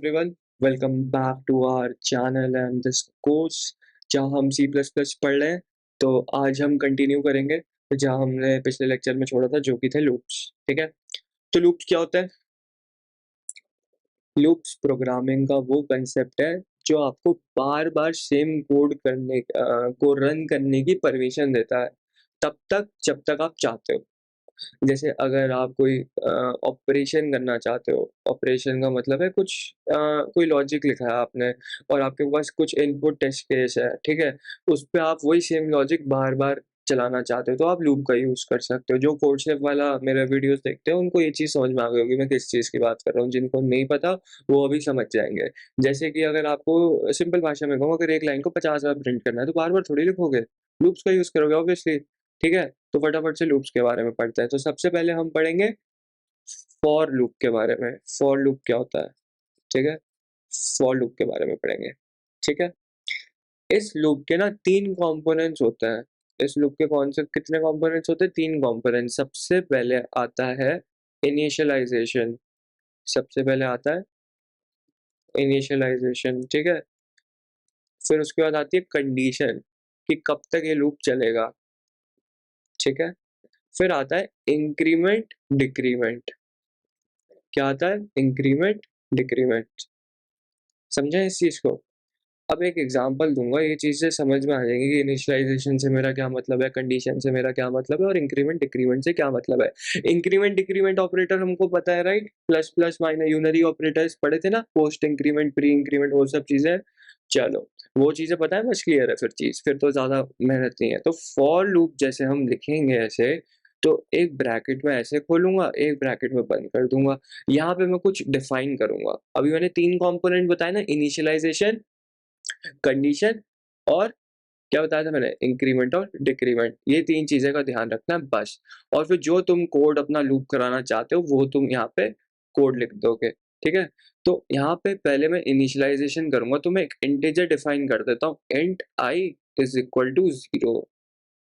everyone, welcome back to our channel and this course जहाँ हम C++ पढ़ रहे हैं। तो आज हम कंटिन्यू करेंगे जहाँ हमने पिछले लेक्चर में छोड़ा था, जो कि थे लूप्स। ठीक है, तो लूप्स क्या होता है? लूप्स प्रोग्रामिंग का वो कंसेप्ट है जो आपको बार बार सेम कोड को रन करने की परमिशन देता है, तब तक जब तक आप चाहते हो। जैसे अगर आप कोई ऑपरेशन करना चाहते हो, ऑपरेशन का मतलब है कुछ कोई लॉजिक लिखा है आपने और आपके पास कुछ इनपुट टेस्ट केस है, ठीक है? उस पे आप वही सेम लॉजिक बार-बार चलाना चाहते हो, तो आप लूप का यूज़ कर सकते हो। जो कोडसेफ वाला मेरे वीडियोज़ देखते हैं, उनको ये चीज़ समझ में आ गई होगी मैं किस चीज़ की बात कर रहा हूँ। जिनको नहीं पता, वो अभी समझ जाएँगे। जैसे कि अगर आपको सिंपल भाषा में कहूँ, अगर एक लाइन को 50 बार प्रिंट करना है, तो बार-बार थोड़ी लिखोगे, लूप्स का यूज़ करोगे ऑब्वियसली, ठीक है? तो फटाफट से लूप्स के बारे में पढ़ते हैं। तो सबसे पहले हम पढ़ेंगे फॉर लूप के बारे में। फॉर लूप क्या होता है? ठीक है? फॉर लूप के बारे में पढ़ेंगे। ठीक है? इस लूप के ना 3 कंपोनेंट्स होते हैं। इस लूप के कौन से कितने कंपोनेंट्स होते हैं? 3 कंपोनेंट्स। सबसे पहले आता है इनिशियलाइज़ेशन। सबसे पहले आता है इनिशियलाइज़ेशन, ठीक है? फिर उसके बाद आती है कंडीशन कि कब तक ये लूप चलेगा, ठीक है? फिर आता है इंक्रीमेंट, डिक्रीमेंट। क्या आता है? Increment, decrement. समझे इस चीज़ को? अब एक एग्ज़ाम्पल दूँगा, ये चीज़ें समझ में आ जाएँगी कि इनिशियलाइज़ेशन से मेरा क्या मतलब है, कंडीशन से मेरा क्या मतलब है और इंक्रीमेंट, डिक्रीमेंट से क्या मतलब है। इंक्रीमेंट, डिक्रीमेंट ऑपरेटर हमको पता है, right? Plus, plus, minus, unary operators पढ़े थे ना? पोस्ट इंक्रीमेंट, प्री इंक्रीमेंट, वो सब चीज़ें। चलो, वो चीज़ें पता है, बस क्लियर है फिर तो ज़्यादा मेहनत नहीं है। तो फॉर लूप जैसे हम लिखेंगे ऐसे, तो एक ब्रैकेट में ऐसे खोलूँगा, एक ब्रैकेट में बंद कर दूँगा। यहाँ पे मैं कुछ डिफाइन करूँगा। अभी मैंने 3 कंपोनेंट बताए ना, इनिशियलाइज़ेशन, कंडीशन और क्या बताया था मैंने? इंक्रीमेंट और डिक्रीमेंट। ये 3 चीज़ें का ध्यान रखना है बस। और फिर जो तुम कोड अपना लूप कराना चाहते हो, वो तुम यहाँ पे कोड लिख दोगे, ठीक है? तो यहाँ पे पहले मैं इनिशियलाइज़ेशन करूँगा, तो मैं एक इंटीजर डिफाइन कर देता हूँ, int i is equal to 0,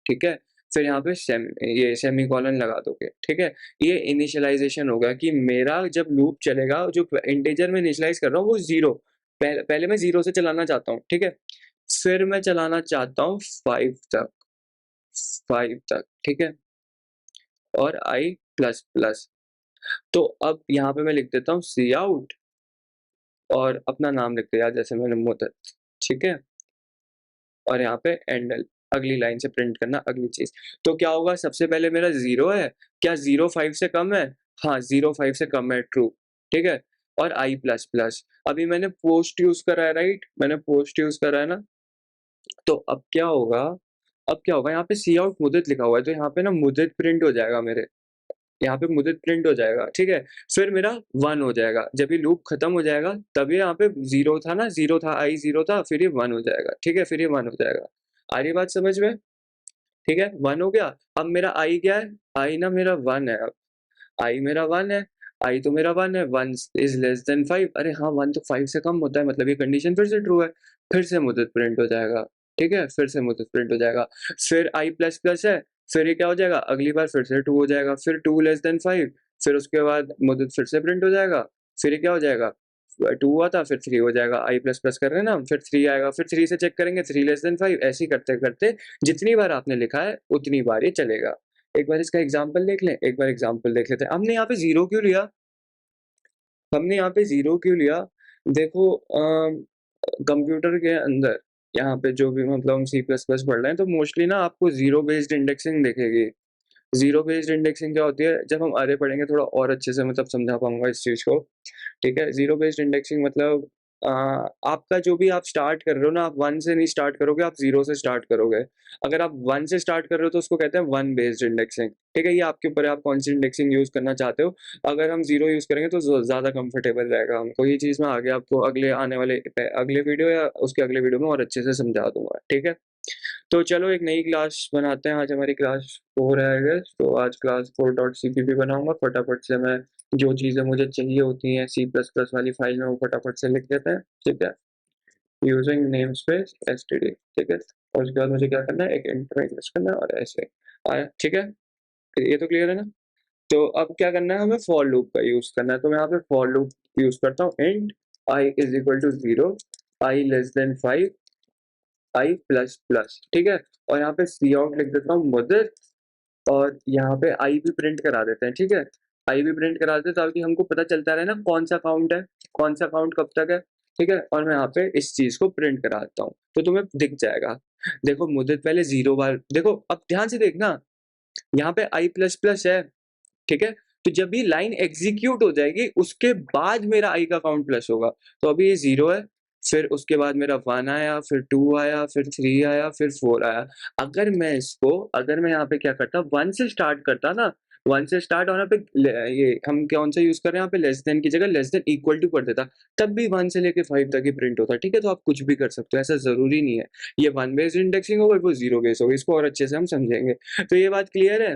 ठीक है? फिर यहाँ पे ये सेमीकोलन लगा दोगे, ठीक है? ये इनिशियलाइज़ेशन होगा कि मेरा जब लूप चलेगा, जो इंटीजर में इनिशियलाइज़ कर रहा हूँ, वो 0, पहले मैं 0 से चलाना चाहता हूँ, ठीक है? फिर मैं चलाना चाहता हूँ 5 तक, 5 तक, ठीक है? और i प्लस प्लस। तो अब यहाँ पे मैं लिख देता हूँ काउट और अपना नाम लिख दिया जैसे मैंने मुद्दत, ठीक है? और यहाँ पे एंडल, अगली लाइन से प्रिंट करना अगली चीज़। तो क्या होगा, सबसे पहले मेरा 0 है, क्या 0 5 से कम है? हाँ, 0 5 से कम है, ट्रू, ठीक है? और i प्लस प्लस। अभी मैंने पोस्ट यूज़ करा है, राइट? मैंने पोस्ट यूज़ करा है ना? तो अब क्या होगा, यहाँ पे काउट मुद्दत लिखा हुआ है, तो यहाँ पे ना मुद्दत प्रिंट हो जाएगा मेरे, यहाँ पे मुद्दत प्रिंट हो जाएगा, ठीक है? फिर मेरा 1 हो जाएगा, जब ये लूप खत्म हो जाएगा, तब ये यहाँ पे 0 था ना, 0 था, i 0 था, फिर ये 1 हो जाएगा, ठीक है? फिर ये 1 हो जाएगा। आ रही बात समझ में? ठीक है? 1 हो गया। अब मेरा i क्या है? i ना मेरा 1 है अब। i मेरा 1 है, i तो मेरा 1 है, 1 इज़ लेस देन 5। अरे हाँ, 1 तो 5 से कम होता है, मतलब ये कंडीशन फिर से ट्रू है। फिर से मुद्दत प्रिंट हो जाएगा, ठीक है? फिर से मुद्दत प्रिंट हो जाएगा। फिर i प्लस प्लस है, फिर ये क्या हो जाएगा? अगली बार फिर से 2 हो जाएगा, फिर 2 लेस देन 5, फिर उसके बाद मुद्दत फिर से प्रिंट हो जाएगा। फिर ये क्या हो जाएगा? 2 हुआ था, फिर 3 हो जाएगा, i प्लस प्लस कर रहे हैं ना हम, फिर 3 आएगा, फिर 3 से चेक करेंगे, 3 लेस देन 5, ऐसे ही करते-करते जितनी बार आपने लिखा है, उतनी बार ये चलेगा। एक बार इसका एग्ज़ाम्पल देख लें, एक बार एग्ज़ाम्पल देख लेते हैं। हमने यहाँ पे 0 क्यों लिया? हमने यहाँ पे 0 क्यों लिया? देखो कंप्यूटर के अंदर यहाँ पे जो भी मतलब हम सी प्लस प्लस पढ़ रहे हैं, तो मोस्टली ना आपको ज़ीरो बेस्ड इंडेक्सिंग दिखेगी। ज़ीरो बेस्ड इंडेक्सिंग क्या होती है? जब हम अरे पढ़ेंगे थोड़ा और अच्छे से मतलब समझा पाऊँगा इस चीज़ को। ठीक है? ज़ीरो बेस्ड इंडेक्सिंग मतलब अ, आपका जो भी आप स्टार्ट कर रहे हो ना, आप 1 से नहीं स्टार्ट करोगे, आप 0 से स्टार्ट करोगे। अगर आप 1 से स्टार्ट कर रहे हो तो उसको कहते हैं वन बेस्ड इंडेक्सिंग। ठीक है? ये आपके ऊपर है, आप कौन-सी इंडेक्सिंग यूज़ करना चाहते हो। अगर हम 0 यूज़ करेंगे तो ज़्यादा कंफर्टेबल रहेगा हमको। ये चीज़ मैं आगे आपको अगले आने वाले अगले वीडियो या उसके अगले वीडियो में और अच्छे से समझा दूँगा। ठीक है? तो चलो एक नई क्लास बनाते हैं, आज हमारी क्लास 4 है आई गेस, तो आज क्लास 4.cpp बनाऊँगा, फटाफट से मैं जो चीज़ें मुझे चाहिए होती हैं सी प्लस प्लस वाली फाइल में, वो फटाफट से लिख देते हैं, ठीक है? यूजिंग नेमस्पेस एसटीडी, ठीक है? और उसके बाद मुझे क्या करना है, एक इंट में यूज़ करना है और ऐसे आया, ठीक है? ये तो क्लियर है ना? तो अब क्या करना है, हमें फॉर लूप का यूज़ करना है, तो मैं यहाँ पे फॉर लूप यूज़ करता हूँ, int i is equal to 0, i less than 5, i plus plus, ठीक है। और यहाँ पे सी आउट लिख देता हूँ मुद्दत, और यहाँ पे आई भी प्रिंट करा देते हैं, ठीक है। आई भी प्रिंट करा देते हैं ताकि हमको पता चलता रहे ना कौन सा काउंट है, कौन सा काउंट कब तक है, ठीक है। और मैं यहाँ पे इस चीज को प्रिंट करा देता हूँ तो तुम्हें दिख जाएगा। देखो मुद्दत पहले 0 बार, देखो अब ध्यान से देखना, यहाँ पे आई प्लस प्लस है, ठीक है। तो जब ये लाइन एग्जीक्यूट हो जाएगी उसके बाद मेरा आई का काउंट प्लस होगा। तो अभी ये 0 है, फिर उसके बाद मेरा 1 आया, फिर 2 आया, फिर 3 आया, फिर 4 आया। अगर मैं यहाँ पे क्या करता, 1 से स्टार्ट करता ना, 1 से स्टार्ट होने पे ये हम कौन सा यूज कर रहे हैं यहाँ पे, लेस देन की जगह लेस देन इक्वल टू कर देता, तब भी 1 से लेके 5 तक ही प्रिंट होता, ठीक है। तो आप कुछ भी कर सकते हो, ऐसा जरूरी नहीं है ये 1 बेस्ड इंडेक्सिंग होगा वो 0 बेस्ड होगा, इसको और अच्छे से हम समझेंगे। तो ये बात क्लियर है,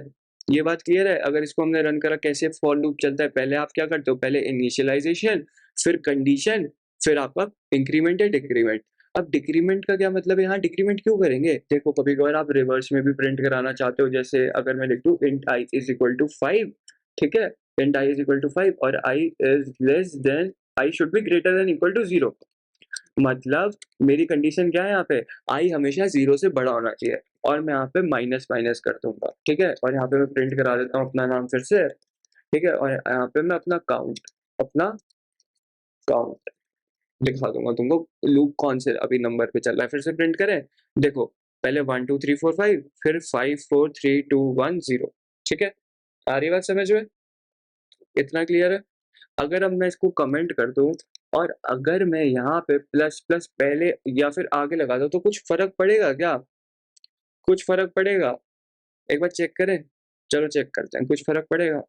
ये बात क्लियर है। अगर इसको हमने रन करा, कैसे फॉर लूप चलता है, पहले आप क्या करते हो, पहले इनिशियलाइजेशन, फिर कंडीशन, फिर आपका इंक्रीमेंट या डिक्रीमेंट। अब डिक्रीमेंट का क्या मतलब है, यहाँ डिक्रीमेंट क्यों करेंगे, देखो कभी कभार आप रिवर्स में भी प्रिंट कराना चाहते हो, जैसे अगर मैं लिख दूं int i is equal to 5, ठीक है, int i is equal to 5 और i is less than, i should be greater than equal to 0, मतलब मेरी कंडीशन क्या है यहाँ पे, आई हमेशा 0 से बड़ा होना चाहिए, और मैं यहाँ पे माइनस माइनस कर दूंगा, ठीक है। और यहाँ पे मैं प्रिंट करा देता हूँ अपना नाम फिर से, ठीक है। और यहाँ पे मैं अपना काउंट दिखा दूंगा तुमको, लूप कौन से अभी नंबर पे चल रहा है, फिर से प्रिंट करें। देखो पहले 1 2 3 4 5, फिर 5 4 3 2 1 0, ठीक है। आ रही बात समझ में, इतना क्लियर है। अगर अब मैं इसको कमेंट कर दूं, और अगर मैं यहाँ पे प्लस प्लस पहले या फिर आगे लगा दूं, तो कुछ फर्क पड़ेगा क्या, कुछ फर्क पड़ेगा, एक बार चेक करें, चलो चेक करते हैं, कुछ फर्क पड़ेगा।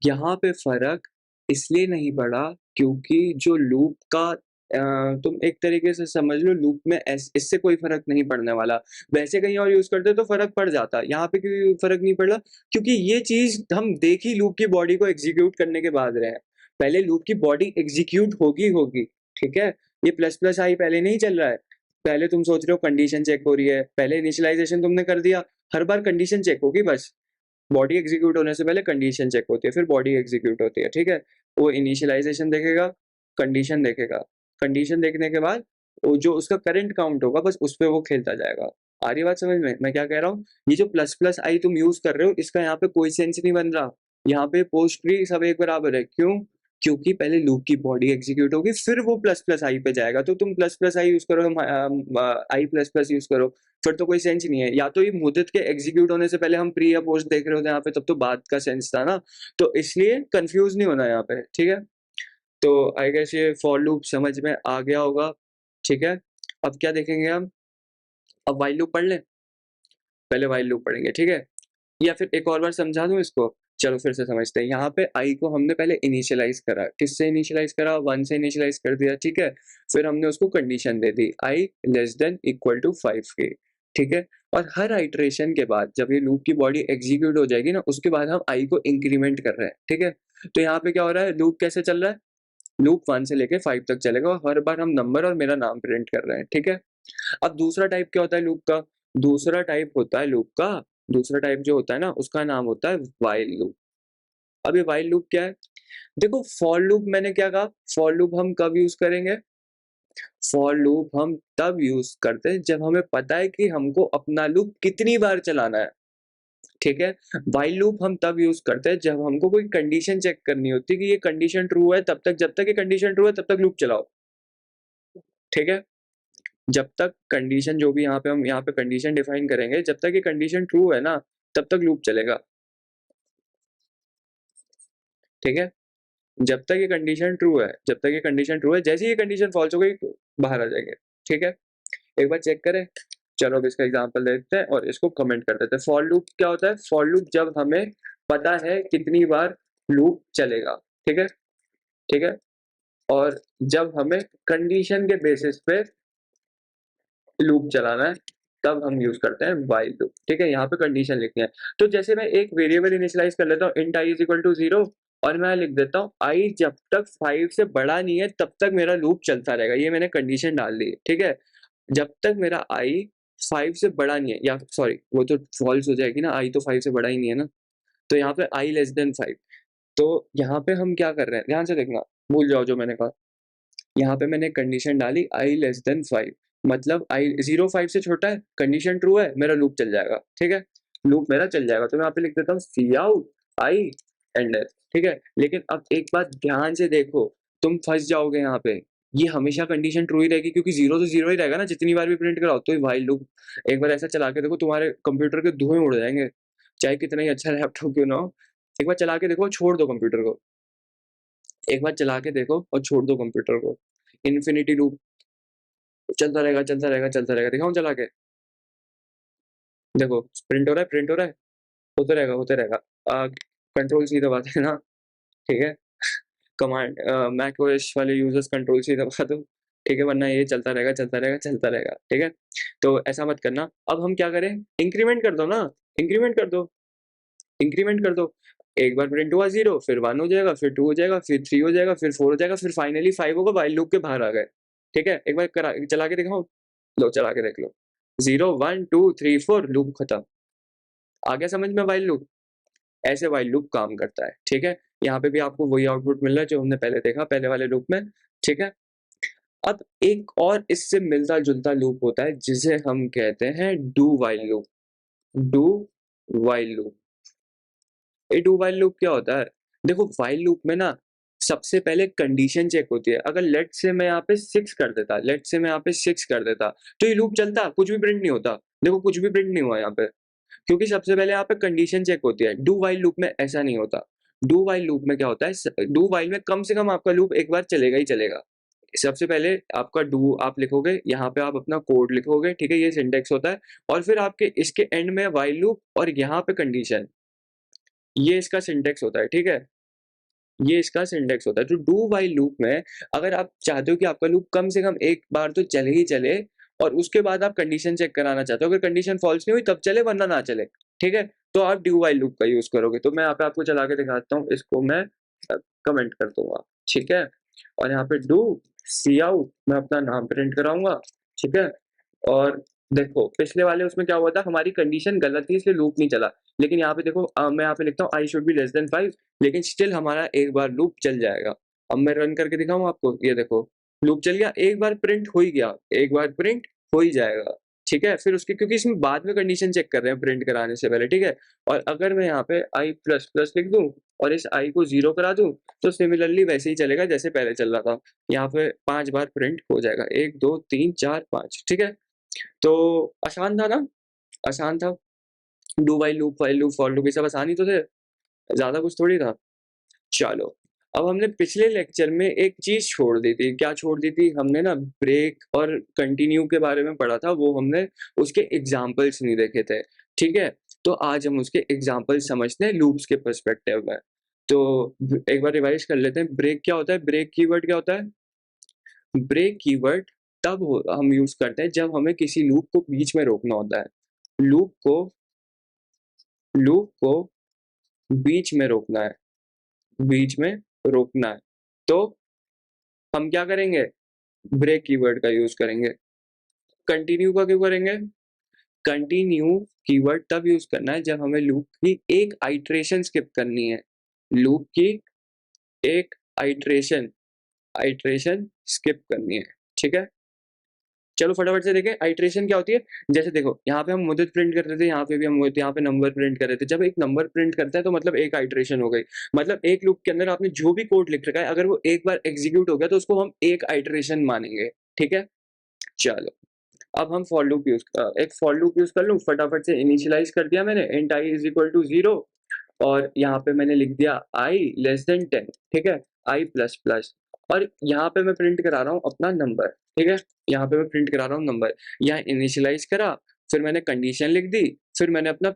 यहाँ पे फर्क इसलिए नहीं पड़ा क्योंकि जो लूप का तुम एक तरीके से समझ लो, लूप में इससे कोई फर्क नहीं पड़ने वाला, वैसे कहीं और यूज करते तो फर्क पड़ जाता, यहाँ पे क्यों फर्क नहीं पड़ा, क्योंकि ये चीज हम देख ही लूप की बॉडी को एग्जीक्यूट करने के बाद रहे हैं, पहले लूप की बॉडी एग्जीक्यूट होगी होगी, ठीक है। ये प्लस प्लस आई पहले नहीं चल रहा है, पहले तुम सोच रहे हो कंडीशन चेक हो रही है, पहले इनिशियलाइजेशन तुमने कर दिया, हर बार कंडीशन चेक होगी बस, बॉडी एग्जीक्यूट होने से पहले कंडीशन चेक होती है, फिर बॉडी एग्जीक्यूट होती है, ठीक है। वो इनिशियलाइजेशन देखेगा, कंडीशन देखेगा, कंडीशन देखने के बाद वो जो उसका करंट काउंट होगा बस उस पर वो खेलता जाएगा। आ रही बात समझ में, मैं क्या कह रहा हूँ, ये जो प्लस प्लस आई तुम यूज कर रहे हो इसका यहाँ पे कोई सेंस नहीं बन रहा, यहाँ पे पोस्ट ट्री सब एक बराबर है, क्यों, क्योंकि पहले लूप की बॉडी एग्जीक्यूट होगी फिर वो प्लस प्लस आई पे जाएगा, तो तुम प्लस प्लस आई यूज करो, आई प्लस प्लस यूज करो, फिर तो कोई सेंस ही नहीं है। या तो ये मुद्दत के एग्जीक्यूट होने से पहले हम प्री या पोस्ट देख रहे होते यहाँ पे, तब तो बात का सेंस था ना, तो इसलिए कंफ्यूज नहीं होना यहाँ पे, ठीक है। तो आई गेस ये फॉर लूप समझ में आ गया होगा, ठीक है। अब क्या देखेंगे हम, अब वाइल लूप पढ़ लें, पहले वाइल लूप पढ़ेंगे, ठीक है। या फिर एक और बार समझा दूं इसको, चलो फिर से समझते हैं। यहाँ पे आई को हमने पहले इनिशियलाइज करा, किससे इनिशियलाइज करा, 1 से इनिशियलाइज कर दिया, ठीक है। फिर हमने उसको कंडीशन दे दी i less than equal to 5 के, ठीक है। और हर आइट्रेशन के बाद जब ये लूप की बॉडी एग्जीक्यूट हो जाएगी ना, उसके बाद हम आई को इंक्रीमेंट कर रहे हैं, ठीक है। तो यहाँ पे क्या हो रहा है, लूप कैसे चल रहा है, लूप 1 से लेके 5 तक चलेगा और हर बार हम नंबर और मेरा नाम प्रिंट कर रहे हैं, ठीक है। अब दूसरा टाइप क्या होता है लूप का, दूसरा टाइप होता है लूप का, दूसरा टाइप जो होता है ना उसका नाम होता है व्हाइल लूप। अब ये व्हाइल लूप क्या है, देखो फॉर लूप मैंने क्या कहा, फॉर लूप हम कब यूज करेंगे, फॉर लूप हम तब यूज करते हैं जब हमें पता है कि हमको अपना लूप कितनी बार चलाना है, ठीक है। व्हाइल लूप हम तब यूज करते हैं जब हमको कोई कंडीशन चेक करनी होती है कि ये कंडीशन ट्रू है, तब तक, जब तक ये कंडीशन ट्रू है तब तक लूप चलाओ, ठीक है। जब तक कंडीशन, जो भी यहाँ पे हम यहाँ पे कंडीशन डिफाइन करेंगे, जब तक ये कंडीशन ट्रू है ना तब तक लूप चलेगा, ठीक है। जब तक ये कंडीशन ट्रू है, जब तक ये कंडीशन ट्रू है, जैसे ही ये कंडीशन फॉल्स हो गई बाहर आ जाएंगे, ठीक है। एक बार चेक करें, चलो अब इसका एग्जांपल देखते हैं और इसको कमेंट कर देते हैं। फॉर लूप क्या होता है, फॉर लूप जब हमें पता है कितनी बार लूप चलेगा, ठीक है, ठीक है। और जब हमें कंडीशन के बेसिस पे लूप चलाना है तब हम यूज करते हैं व्हाइल लूप, ठीक है। यहाँ पे कंडीशन लिखनी है, तो जैसे मैं एक वेरिएबल इनिशियलाइज कर लेता हूँ int i is equal to 0, और मैं लिख देता हूँ i जब तक 5 से बड़ा नहीं है तब तक मेरा लूप चलता रहेगा, ये मैंने कंडीशन डाल दी, ठीक है। जब तक मेरा i 5 से बड़ा नहीं है, या सॉरी वो तो फॉल्स हो जाएगी ना, i तो 5 से बड़ा ही नहीं है ना, तो यहाँ पे i लेस देन 5, तो यहाँ पे हम क्या कर रहे हैं, ध्यान से देखना, भूल जाओ जो मैंने कहा, यहाँ पे मैंने कंडीशन डाली i लेस देन 5, मतलब i 0 5 से छोटा है, कंडीशन ट्रू है, मेरा लूप चल जाएगा, ठीक है, लूप मेरा चल जाएगा। तो मैं यहाँ पे लिख देता हूँ सी आउट i एंड s, ठीक है। लेकिन अब एक बात ध्यान से देखो, तुम फंस जाओगे यहाँ पे, ये हमेशा कंडीशन ट्रू ही रहेगी, क्योंकि 0 तो 0 ही रहेगा ना, जितनी बार भी प्रिंट कराओ। तो व्हाइल लूप एक बार ऐसा चला के देखो, तुम्हारे कंप्यूटर के धुएं उड़ जाएंगे, चाहे कितना ही अच्छा लैपटॉप क्यों ना हो। एक बार चला के देखो, छोड़ दो कंप्यूटर को, एक बार चला के देखो और छोड़ दो कंप्यूटर को, इन्फिनिटी लूप चलता रहेगा, चलता रहेगा, चलता रहेगा। दिखाऊं चला के, देखो प्रिंट हो रहा है, प्रिंट हो रहा है, होते रहेगा, होते रहेगा। कंट्रोल सी दबा देना, ठीक है, कमांड मैक ओएस वाले यूजर्स कंट्रोल सी दबा दो, ठीक है, वरना ये चलता रहेगा, चलता रहेगा, चलता रहेगा, ठीक है। तो ऐसा मत करना। अब हम क्या करें, इंक्रीमेंट कर दो ना, इंक्रीमेंट कर दो, इंक्रीमेंट कर दो। एक बार प्रिंट हुआ 0, फिर 1 हो जाएगा, फिर 2 हो जाएगा, फिर 3 हो जाएगा, फिर 4 हो जाएगा, फिर फाइनली 5 होगा, व्हाइल लूप के बाहर आ गए, ठीक है। एक बार चला के दिखाओ, लो चला के देख लो, 0 1 2 3 4 लूप खत्म। आ गया समझ में व्हाइल लूप? ऐसे व्हाइल लूप काम करता है, ठीक है। यहाँ पे भी आपको वही आउटपुट मिल रहा है जो हमने पहले देखा, पहले वाले लूप में, ठीक है। अब एक और इससे मिलता जुलता लूप होता है जिसे हम कहते हैं do while loop. Do while loop, ये डू व्हाइल लूप क्या होता है? देखो व्हाइल लूप में ना सबसे पहले कंडीशन चेक होती है। अगर लेट से मैं यहाँ पे 6 कर देता, लेट से मैं यहाँ पे 6 कर देता, तो ये लूप चलता, कुछ भी प्रिंट नहीं होता। देखो कुछ भी प्रिंट नहीं हुआ यहाँ पे, क्योंकि सबसे पहले यहाँ पे कंडीशन चेक होती है। डू व्हाइल लूप में ऐसा नहीं होता। डू व्हाइल लूप में क्या होता है, डू व्हाइल में कम से कम आपका लूप एक बार चलेगा ही चलेगा। सबसे पहले आपका डू आप लिखोगे, यहाँ पे आप अपना कोड लिखोगे, ठीक है, ये सिंटेक्स होता है। और फिर आपके इसके एंड में व्हाइल लूप और यहाँ पे कंडीशन, ये इसका सिंटेक्स होता है, ठीक है, ये इसका सिंटेक्स होता है। तो डू व्हाइल लूप में अगर आप चाहते हो कि आपका लूप कम से कम एक बार तो चले ही चले, और उसके बाद आप कंडीशन चेक कराना चाहते हो, अगर कंडीशन फॉल्स नहीं हुई तब चले, वरना ना चले, ठीक है, तो आप डू व्हाइल लूप का यूज करोगे। तो मैं यहाँ पे आपको चला के दिखाता हूँ, इसको मैं कमेंट कर दूंगा, ठीक है। और यहाँ पे डू सी आउट मैं अपना नाम प्रिंट कराऊंगा, ठीक है। और देखो पिछले वाले उसमें क्या हुआ था, हमारी कंडीशन गलत थी इसलिए लूप नहीं चला। लेकिन यहाँ पे देखो मैं यहाँ पे लिखता हूँ I should be less than 5, लेकिन स्टिल हमारा एक बार लूप चल जाएगा। अब मैं रन करके दिखाऊं आपको, ये देखो लूप चल गया, एक बार प्रिंट हो ही गया, एक बार प्रिंट हो ही जाएगा, ठीक है। फिर उसके, क्योंकि इसमें बाद में कंडीशन चेक कर रहे हैं प्रिंट कराने से पहले, ठीक है। और अगर मैं यहाँ पे आई प्लस प्लस लिख दूं और इस आई को 0 करा दूं, तो सिमिलरली वैसे ही चलेगा जैसे पहले चल रहा था। यहाँ पे 5 बार प्रिंट हो जाएगा, 1 2 3 4 5, ठीक है। तो आसान था ना, आसान था। Do while loop for loop ये सब आसान ही तो थे, ज्यादा कुछ थोड़ी था। चलो, अब हमने पिछले लेक्चर में एक चीज छोड़ दी थी। क्या छोड़ दी थी हमने ना, ब्रेक और कंटिन्यू के बारे में पढ़ा था, वो हमने उसके एग्जाम्पल्स नहीं देखे थे, ठीक है। तो आज हम उसके एग्जाम्पल समझते हैं लूप्स के पर्सपेक्टिव में। तो एक बार रिवाइज कर लेते हैं, ब्रेक क्या होता है, ब्रेक कीवर्ड क्या होता है। ब्रेक कीवर्ड तब हम यूज करते हैं जब हमें किसी लूप को बीच में रोकना होता है। लूप को बीच में रोकना है, बीच में रोकना है, तो हम क्या करेंगे, ब्रेक कीवर्ड का यूज करेंगे। कंटिन्यू का क्यों करेंगे, कंटिन्यू कीवर्ड तब यूज करना है जब हमें लूप की एक आइट्रेशन स्किप करनी है। लूप की एक आइट्रेशन आइट्रेशन स्किप करनी है, ठीक है। चलो फटाफट से देखें आइट्रेशन क्या होती है। जैसे देखो यहाँ पे हम मुद्दत प्रिंट कर रहे थे, यहाँ पे भी हम यहाँ पे नंबर प्रिंट कर रहे थे। जब एक नंबर प्रिंट करता है तो मतलब एक आइट्रेशन हो गई, मतलब एक लूप के अंदर आपने जो भी कोड लिख रखा है अगर वो एक बार एग्जीक्यूट हो गया तो उसको हम एक आइट्रेशन मानेंगे, ठीक है। चलो, अब हम फॉर लूप एक फॉर लूप यूज कर लूँ, फटाफट से इनिशियलाइज कर दिया मैंने, int i is equal to 0, और यहाँ पे मैंने लिख दिया आई लेस देन 10, ठीक है, आई प्लस प्लस। और यहाँ पे मैं प्रिंट करा रहा हूँ अपना नंबर, ठीक है, यहाँ पे मैं प्रिंट करा रहा हूँ नंबर। यहाँ इनिशियलाइज करा, फिर मैंने कंडीशन लिख दी, फिर मैंने अपना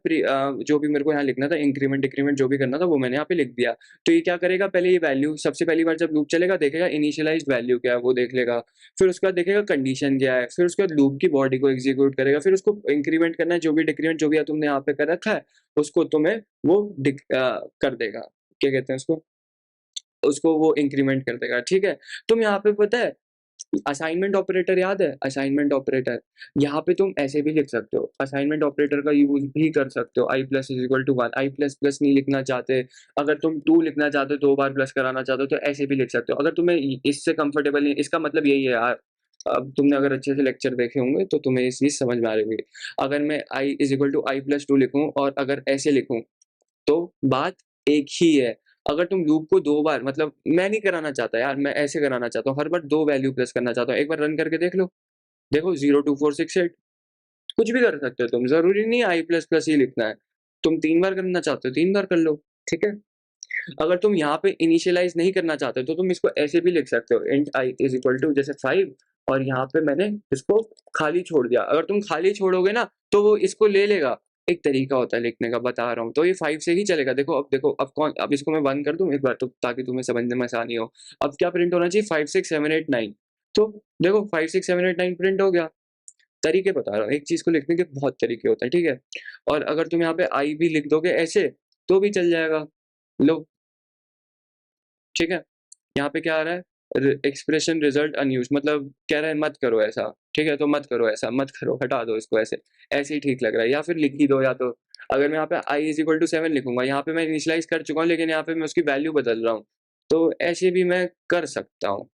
जो भी मेरे को यहाँ लिखना था, इंक्रीमेंट डिक्रीमेंट जो भी करना था वो मैंने यहाँ पे लिख दिया। तो ये क्या करेगा, पहले ये वैल्यू सबसे पहली बार जब लूप चलेगा देखेगा इनिशियलाइज वैल्यू क्या है वो देख लेगा, फिर उसके बाद देखेगा कंडीशन क्या है, फिर उसके बाद लूप की बॉडी को एग्जीक्यूट करेगा, फिर उसको इंक्रीमेंट करना है, जो भी डिक्रीमेंट जो भी तुमने यहाँ पे कर रखा है उसको तुम्हें वो कर देगा, क्या कहते हैं उसको, उसको वो इंक्रीमेंट कर देगा, ठीक है। तुम यहाँ पे पता है असाइनमेंट ऑपरेटर याद है? असाइनमेंट ऑपरेटर, यहाँ पे तुम ऐसे भी लिख सकते हो, असाइनमेंट ऑपरेटर का यूज भी कर सकते हो, i plus is equal to 1, i plus plus नहीं लिखना चाहते, अगर तुम 2 लिखना चाहते हो, 2 बार प्लस कराना चाहते हो, तो ऐसे भी लिख सकते हो। अगर तुम्हें इससे कंफर्टेबल नहीं, इसका मतलब यही है यार, अब तुमने अगर अच्छे से लेक्चर देखे होंगे तो तुम्हें ये चीज समझ में आ रही होगी। अगर मैं i is equal to i plus 2 लिखूं और अगर ऐसे लिखूं तो बात एक ही है। अगर तुम लूप को 2 बार, मतलब मैं नहीं कराना चाहता यार, मैं ऐसे कराना चाहता हूँ, हर बार 2 वैल्यू प्रेस करना चाहता हूँ। एक बार रन करके देख लो। देखो 0 2 4 6 8 कुछ भी कर सकते हो तुम, ज़रूरी नहीं है i++ ही लिखना है। तुम 3 बार करना चाहते हो 3 बार कर लो, ठीक है? अगर तुम यहाँ पे इनिशियलाइज़ नहीं करना चाहते तो तुम इसको ऐसे भी लिख सकते हो, int i is equal to जैसे 5 और यहाँ पे मैंने इसको खाली छोड़ दिया। अगर तुम खाली छोड़ोगे ना तो वो इसको ले लेगा। एक तरीका होता है लिखने का, बता रहा हूँ। तो ये 5 से ही चलेगा। देखो अब इसको मैं बंद कर दूँ एक बार तो, ताकि तुम्हें समझने में आसानी हो। अब क्या प्रिंट होना चाहिए? 5 6 7 8 9। तो देखो 5 6 7 8 9 प्रिंट हो गया। तरीके बता रहा हूँ, एक चीज़ को लिखने के बहुत तरीके होते हैं, ठीक है? और अगर तुम यहाँ पे आई भी लिख दोगे ऐसे, तो भी चल जाएगा। लो, ठीक है? यहाँ पे क्या आ रहा है? एक्सप्रेशन रिजल्ट अनयूज्ड, मतलब कह रहा है मत करो ऐसा, ठीक है? तो मत करो ऐसा, मत करो, हटा दो इसको ऐसे, ऐसे ही ठीक लग रहा है। या फिर लिख ही दो, या तो अगर मैं यहाँ पे i इज इक्वल टू 7 लिखूंगा, यहाँ पे मैं इनिशियलाइज कर चुका हूँ, लेकिन यहाँ पे मैं उसकी वैल्यू बदल रहा हूँ, तो ऐसे भी मैं कर सकता हूँ,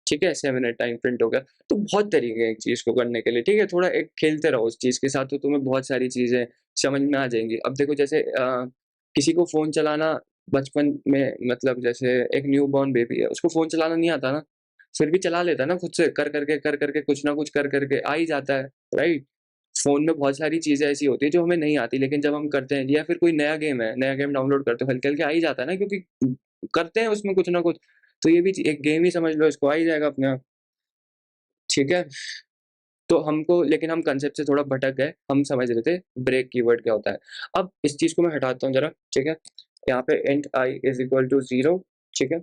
ठीक है? 7 8 9 प्रिंट हो गया। तो बहुत तरीके हैं एक चीज़ को करने के लिए, ठीक है? थोड़ा एक खेलते रहो उस चीज़ के साथ, तो तुम्हें बहुत सारी चीज़ें समझ में आ जाएँगी। अब देखो जैसे किसी को फ़ोन चलाना बचपन में, मतलब जैसे एक न्यूबॉर्न बेबी है, उसको फ़ोन चलाना नहीं आता ना, फिर भी चला लेता है ना खुद से, कर करके, कुछ ना कुछ कर करके आ ही जाता है, राइट? फ़ोन में बहुत सारी चीज़ें ऐसी होती हैं जो हमें नहीं आती, लेकिन जब हम करते हैं, या फिर कोई नया गेम है, नया गेम डाउनलोड करते हो, हल्के-हल्के आ ही जाता है ना, क्योंकि करते हैं उसमें कुछ ना कुछ। तो ये भी एक गेम ही समझ लो इसको, आ ही जाएगा अपने आप, ठीक है? तो हमको, लेकिन हम कांसेप्ट से थोड़ा भटक गए, हम समझ रहे थे ब्रेक कीवर्ड क्या होता है। अब इस चीज़ को मैं हटाता हूँ ज़रा, ठीक है? यहाँ पे int i is equal to 0, ठीक है?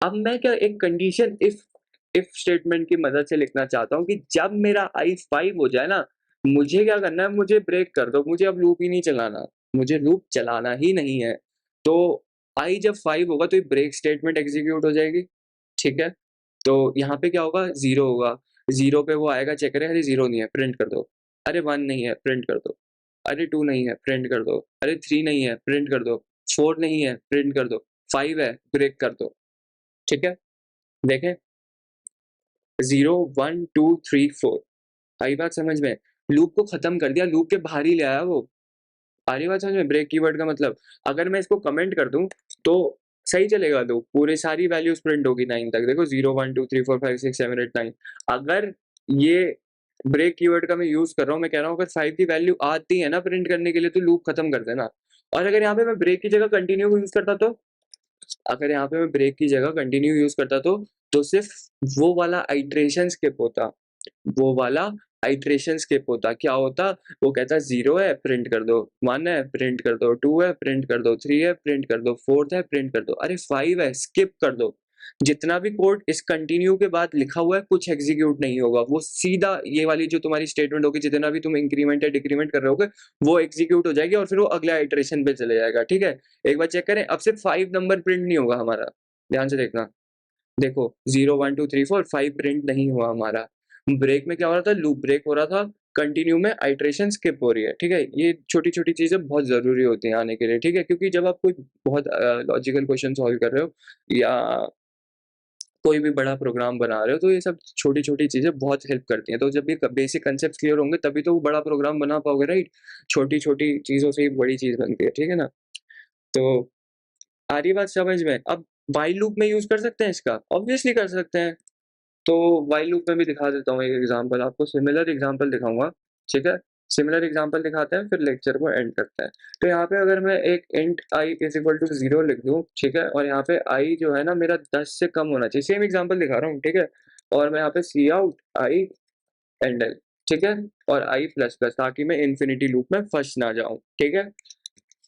अब मैं क्या एक कंडीशन इफ स्टेटमेंट की मदद से लिखना चाहता हूँ कि जब मेरा i 5 हो जाए ना, मुझे क्या करना है, मुझे ब्रेक कर दो, मुझे अब लूप ही नहीं चलाना, मुझे लूप चलाना ही नहीं है। तो i जब 5 होगा तो ये ब्रेक स्टेटमेंट एग्जीक्यूट हो जाएगी, ठीक है? तो यहाँ पे क्या होगा? 0 होगा, 0 पे वो आएगा, चेक करेगा, अरे 0 नहीं है, प्रिंट कर दो। अरे 1 नहीं है, प्रिंट कर दो। अरे 2 नहीं है, प्रिंट कर दो। अरे 3 नहीं है, प्रिंट कर दो। 4 नहीं है, प्रिंट कर दो। 5 है, ब्रेक कर दो, ठीक है? देखें 0 1 2 3 4, आई बात समझ में? लूप को खत्म कर दिया, लूप के बाहर ही ले आया वो। आ रही बात समझ में? ब्रेक कीवर्ड का मतलब, अगर मैं इसको कमेंट कर दूं तो सही चलेगा लूप, पूरे सारी वैल्यूज प्रिंट होगी 9 तक। देखो 0 1 2 3 4 5 6 7 8 9। अगर ये ब्रेक कीवर्ड का मैं यूज कर रहा हूँ, मैं कह रहा हूँ अगर 5 की वैल्यू आती है ना प्रिंट करने के लिए, तो लूप खत्म कर देना। और अगर यहाँ पे मैं ब्रेक की जगह कंटिन्यू यूज करता तो, अगर यहाँ पे मैं ब्रेक की जगह कंटिन्यू यूज करता तो सिर्फ वो वाला आइट्रेशन स्किप होता, वो वाला आइट्रेशन स्किप होता। क्या होता? वो कहता 0 है, प्रिंट कर दो, 1 है, प्रिंट कर दो, 2 है, प्रिंट कर दो, 3 है, प्रिंट कर दो, 4 है, प्रिंट कर दो, अरे 5 है, स्किप कर दो। जितना भी कोड इस कंटिन्यू के बाद लिखा हुआ है, कुछ एग्जीक्यूट नहीं होगा, वो सीधा ये वाली जो तुम्हारी स्टेटमेंट होगी, जितना भी तुम इंक्रीमेंट या डिक्रीमेंट कर रहे होगे, वो एग्जीक्यूट हो जाएगी और फिर वो अगला इटरेशन पे चले जाएगा, ठीक है? एक बार चेक करें, अब सिर्फ 5 नंबर प्रिंट नहीं होगा हमारा, ध्यान से देखना। देखो 0 1 2 3 4 5 प्रिंट नहीं हुआ हमारा। ब्रेक में क्या हो रहा था? लूप ब्रेक हो रहा था, कंटिन्यू में आइट्रेशन स्किप हो रही है, ठीक है? ये छोटी-छोटी चीज़ें बहुत ज़रूरी होती हैं आने के लिए, ठीक है? क्योंकि जब आप कोई बहुत लॉजिकल क्वेश्चन सॉल्व कर रहे हो, या कोई भी बड़ा प्रोग्राम बना रहे हो, तो ये सब छोटी-छोटी चीज़ें बहुत हेल्प करती हैं। तो जब ये बेसिक कांसेप्ट्स क्लियर होंगे तभी तो वो बड़ा प्रोग्राम बना पाओगे, राइट? छोटी-छोटी चीज़ों से ही बड़ी चीज़ बनती है, ठीक है ना? तो आ रही बात समझ में? अब व्हाइल लूप में यूज़ कर सकते हैं इसका? ऑब्वियसली कर सकते हैं। तो व्हाइल लूप में भी दिखा देता हूँ एक एग्जांपल आपको, सिमिलर एग्जांपल दिखाऊँगा, ठीक है? सिमिलर एग्जांपल दिखाते हैं, फिर लेक्चर को एंड करते हैं। तो यहाँ पे अगर मैं एक int i is equal to 0 लिख दूँ, ठीक है? और यहाँ पे i जो है ना मेरा 10 से कम होना चाहिए, सेम एग्जांपल दिखा रहा हूँ, ठीक है? और मैं यहाँ पे काउट i एंडल, ठीक है? और i प्लस प्लस, ताकि मैं इन्फिनिटी लूप में फँस ना जाऊँ, ठीक है?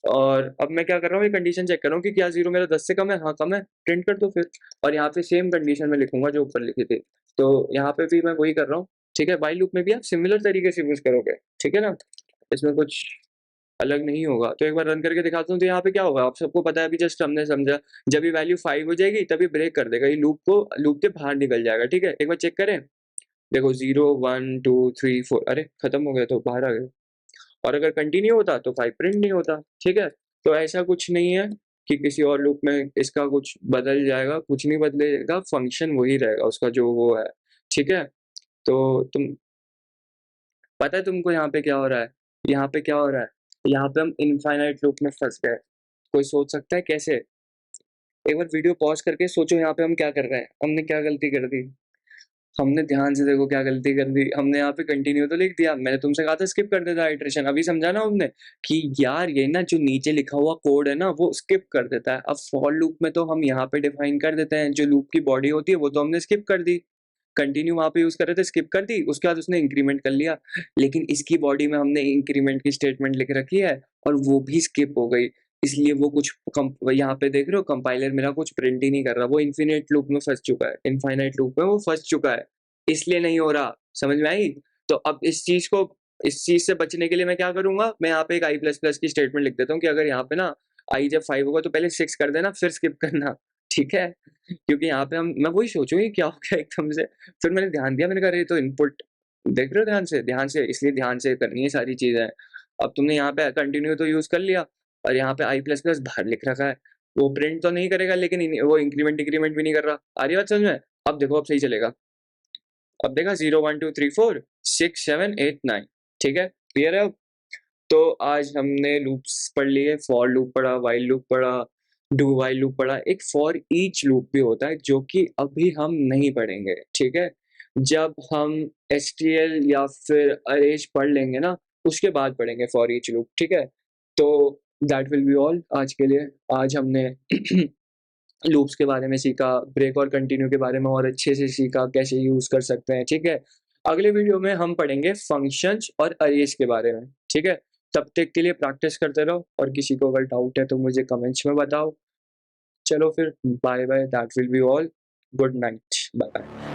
और अब मैं क्या कर रहा हूँ, ये कंडीशन चेक कर रहा हूँ कि क्या 0 मेरा 10 से कम है? हाँ, कम है, प्रिंट कर दो फिर। और यहाँ पे सेम कंडीशन में लिखूँगा जो ऊपर लिखी थी। तो यहाँ पे भी मैं वही कर रहा हूँ, ठीक है? व्हाइल लूप में भी आप सिमिलर तरीके से यूज़ करोगे, ठीक है ना? इसमें कुछ अलग नहीं होगा। तो एक बार रन करके दिखाता हूँ, तो यहाँ पे क्या होगा आप सबको पता है, अभी जस्ट हमने समझा। जब ये वैल्यू 5 हो जाएगी तभी ब्रेक कर देगा, ये लूप के बाहर निकल जाएगा, ठीक है। एक बार चेक करें, देखो 0 1 2 3 4, अरे खत्म हो गया तो बाहर आ गए। और अगर कंटिन्यू होता तो 5 प्रिंट नहीं होता, ठीक है। तो ऐसा कुछ नहीं है कि किसी और लूप में इसका कुछ बदल जाएगा, कुछ नहीं बदलेगा, फंक्शन वही रहेगा उसका जो वो है, ठीक है। तो तुम पता है तुमको यहाँ पे क्या हो रहा है, यहाँ पे क्या हो रहा है, यहाँ पे हम इनफाइनाइट लूप में फंस गए। कोई सोच सकता है कैसे? एक बार वीडियो पॉज करके सोचो यहाँ पे हम क्या कर रहे हैं, हमने क्या गलती कर दी। हमने ध्यान से देखो क्या गलती कर दी, हमने यहाँ पे कंटिन्यू तो लिख दिया, मैंने तुमसे कहा था स्किप कर देता आइटरेशन, अभी समझा ना हमने कि यार ये ना जो नीचे लिखा हुआ कोड है ना वो स्किप कर देता है। अब फॉर लूप में तो हम यहाँ पे डिफाइन कर देते हैं, जो लूप की बॉडी होती है वो तो हमने स्किप कर दी, कंटिन्यू वहाँ पे यूज कर रहे थे, स्किप कर दी, उसके बाद उसने इंक्रीमेंट कर लिया। लेकिन इसकी बॉडी में हमने इंक्रीमेंट की स्टेटमेंट लिख रखी है और वो भी स्किप हो गई, इसलिए वो कुछ यहाँ पे देख रहे हो कंपाइलर मेरा कुछ प्रिंट ही नहीं कर रहा, वो इन्फिनिट लूप में फंस चुका है, इनफाइनाइट लूप में वो फंस चुका है, इसलिए नहीं हो रहा। समझ में आई? तो अब इस चीज से बचने के लिए मैं क्या करूंगा, मैं यहाँ पे एक आई प्लस प्लस की स्टेटमेंट लिख देता हूँ कि अगर यहाँ पे ना आई जब 5 होगा तो पहले 6 कर देना फिर स्किप करना, ठीक है। क्योंकि यहाँ पे हम मैं वही सोचूं कि क्या हो गया एकदम से, फिर मैंने ध्यान दिया, मैंने कहा ये तो इनपुट देख रहे हो ध्यान से, इसलिए ध्यान से करनी है सारी चीजें। अब तुमने यहाँ पे कंटिन्यू तो यूज कर लिया और यहाँ पे आई प्लस प्लस बाहर लिख रखा है, वो प्रिंट तो नहीं करेगा लेकिन वो इंक्रीमेंट डिक्रीमेंट भी नहीं कर रहा। आ रही बात समझ में? अब देखो अब सही चलेगा, अब देखा 0 1 2 3 4 6 7 8 9, ठीक है, क्लियर है अब? तो आज हमने लूप्स पढ़ लिए, फॉर लूप पढ़ा, वाइल लूप पढ़ा, डू वाइल लूप पढ़ा, एक फॉर ईच लूप भी होता है जो कि अभी हम नहीं पढ़ेंगे, ठीक है। जब हम एसटीएल या फिर अरेज पढ़ लेंगे ना उसके बाद पढ़ेंगे फॉर ईच लूप, ठीक है। तो दैट विल बी ऑल आज के लिए। आज हमने लूप्स के बारे में सीखा, ब्रेक और कंटिन्यू के बारे में और अच्छे से सीखा कैसे यूज कर सकते हैं, ठीक है। अगले वीडियो में हम पढ़ेंगे फंक्शंस और अरेज के बारे में, ठीक है। तब तक के लिए प्रैक्टिस करते रहो और किसी को अगर डाउट है तो मुझे कमेंट्स में बताओ। चलो फिर bye bye, that will be all, good night, bye bye.